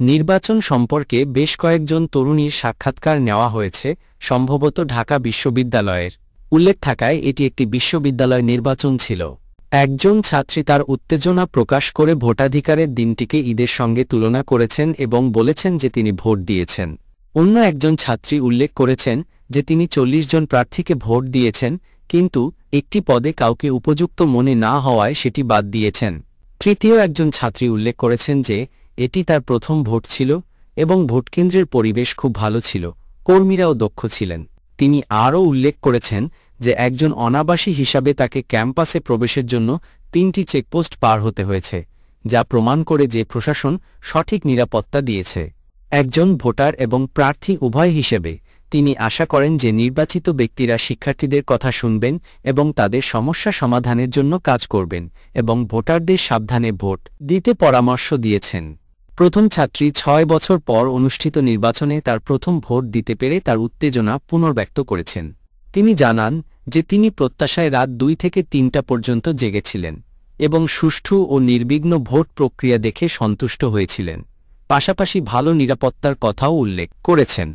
নির্বাচন সম্পর্কে বেশ কয়েকজন তরুণীর সাক্ষাৎকার নেওয়া হয়েছে, সম্ভবত ঢাকা বিশ্ববিদ্যালয়ের উল্লেখ থাকায় এটি একটি বিশ্ববিদ্যালয় নির্বাচন ছিল। একজন ছাত্রী তার উত্তেজনা প্রকাশ করে ভোটাধিকারের দিনটিকে ঈদের সঙ্গে তুলনা করেছেন এবং বলেছেন যে তিনি ভোট দিয়েছেন। অন্য একজন ছাত্রী উল্লেখ করেছেন যে তিনি 40 জন প্রার্থীকে ভোট দিয়েছেন, কিন্তু একটি পদে কাউকে উপযুক্ত মনে না হওয়ায় সেটি বাদ দিয়েছেন। তৃতীয় একজন ছাত্রী উল্লেখ করেছেন যে এটি তার প্রথম ভোট ছিল এবং ভোটকেন্দ্রের পরিবেশ খুব ভালো ছিল, কর্মীরাও দক্ষ ছিলেন। তিনি আরও উল্লেখ করেছেন যে একজন অনাবাসী হিসাবে তাকে ক্যাম্পাসে প্রবেশের জন্য 3টি চেকপোস্ট পার হতে হয়েছে, যা প্রমাণ করে যে প্রশাসন সঠিক নিরাপত্তা দিয়েছে। একজন ভোটার এবং প্রার্থী উভয় হিসেবে তিনি আশা করেন যে নির্বাচিত ব্যক্তিরা শিক্ষার্থীদের কথা শুনবেন এবং তাদের সমস্যা সমাধানের জন্য কাজ করবেন এবং ভোটারদের সাবধানে ভোট দিতে পরামর্শ দিয়েছেন। প্রথম ছাত্রী 6 বছর পর অনুষ্ঠিত নির্বাচনে তার প্রথম ভোট দিতে পেরে তার উত্তেজনা পুনর্ব্যক্ত করেছেন। তিনি জানান যে তিনি প্রত্যাশায় রাত 2 থেকে 3টা পর্যন্ত জেগেছিলেন এবং সুষ্ঠু ও নির্বিঘ্ন ভোট প্রক্রিয়া দেখে সন্তুষ্ট হয়েছিলেন। পাশাপাশি ভালো নিরাপত্তার কথাও উল্লেখ করেছেন।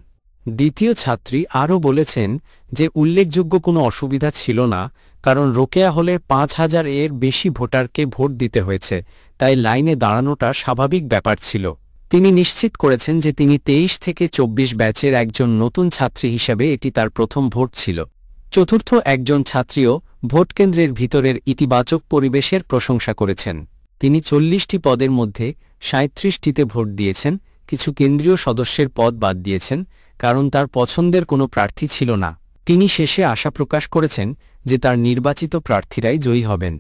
দ্বিতীয় ছাত্রী আরও বলেছেন যে উল্লেখযোগ্য কোনো অসুবিধা ছিল না, কারণ রোকেয়া হলে 5000 এর বেশি ভোটারকে ভোট দিতে হয়েছে, তাই লাইনে দাঁড়ানোটা স্বাভাবিক ব্যাপার ছিল। তিনি নিশ্চিত করেছেন যে তিনি 23 থেকে 24 ব্যাচের একজন নতুন ছাত্রী হিসেবে এটি তার প্রথম ভোট ছিল। চতুর্থ একজন ছাত্রীও ভোটকেন্দ্রের ভিতরের ইতিবাচক পরিবেশের প্রশংসা করেছেন। তিনি 40টি পদের মধ্যে 37টিতে ভোট দিয়েছেন, কিছু কেন্দ্রীয় সদস্যের পদ বাদ দিয়েছেন কারণ তার পছন্দের কোনো প্রার্থী ছিল না। তিনি শেষে আশা প্রকাশ করেছেন যে তার নির্বাচিত প্রার্থীরাই জয়ী হবেন।